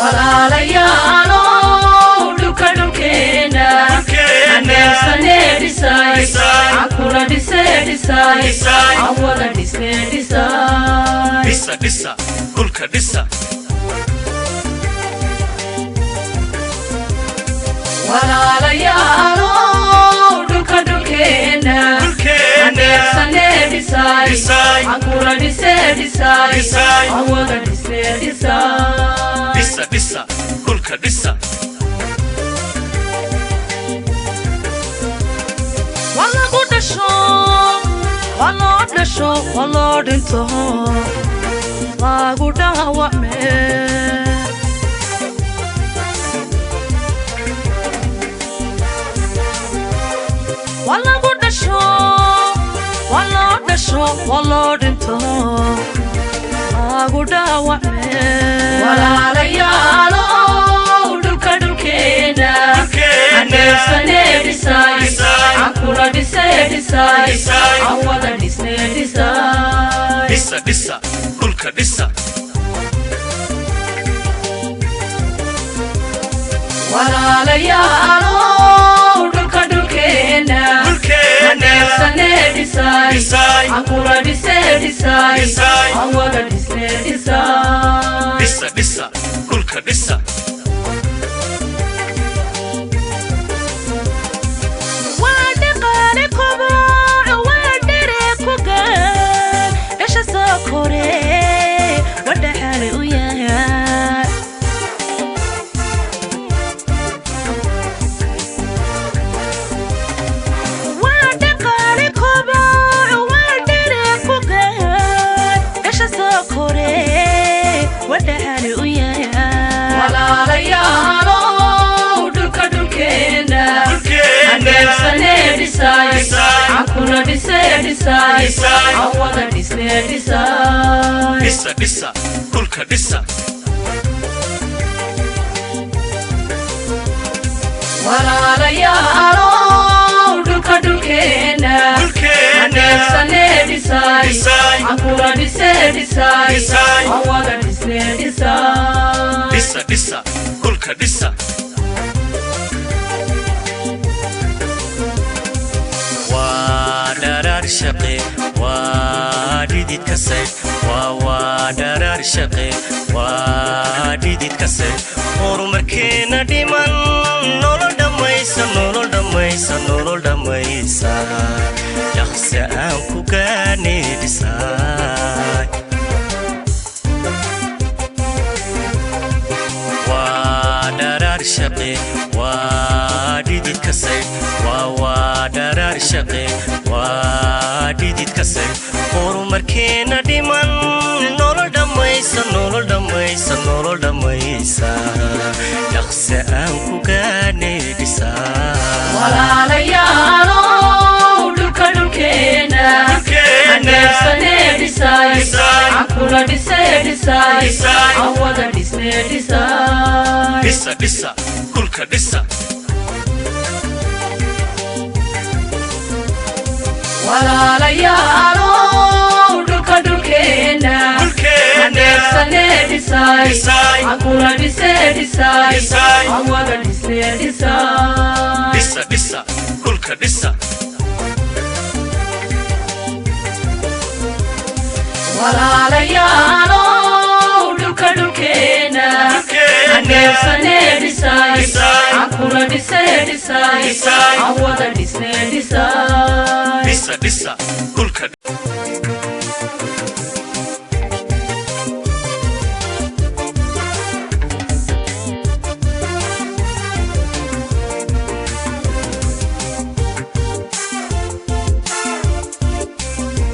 walaalayaalo dhulka dhulkeena aneersane dhisay akula dhisay awada dhisay dhisa dhulka dhisa walaalayaalo dhulka dhulkeena aneersane dhisay akula dhisay awada dhisay dhisa dhulka dhisa wallo dhinto lagu dhaawacme wallo dhinto lagu dhaawacme walaalayaalo dhulka dhulkeena aneersane dhisay akula dhisay awada dhisay dhisa dhulka dhisa walaalayaalo dhulka dhulkeena aneersane dhisay akula dhisay awada dhisay dhisa dhulka dhisa walaalayaalo dhulka dhulkeena aneersane dhisay akula dhisay awada dhisay dhisa dhulka dhisa walaalayaalo dhulka dhulkeena aneersane dhisay akula dhisay awada dhisay dhisa dhulka dhisa waa dharaar shaqe waa dhidid ka sayf waa dharaar shaqe waa dhidid ka sayf horumarkeena dhiman nolol dhammaysa dhaqsi aan ku gaane dhisay waa dharaar shaqe waa dhidid ka sayf waa dharaar shaqe waa dhidid ka sayf horumarkeena dhiman nolol dhammaysa dhaqsi aan ku gaane dhisay walaalayaalo dhulka dhulkeena aneersane dhisay akula dhisay awada dhisay dhisa dhulka dhisa walaalayaalo dhulka dhulkeena aneersane dhisay akula dhisay awada dhisay dhisa dhulka dhisa walaalayaalo dhulka dhulkeena aneersane dhisay akula dhisay awada dhisay dhisa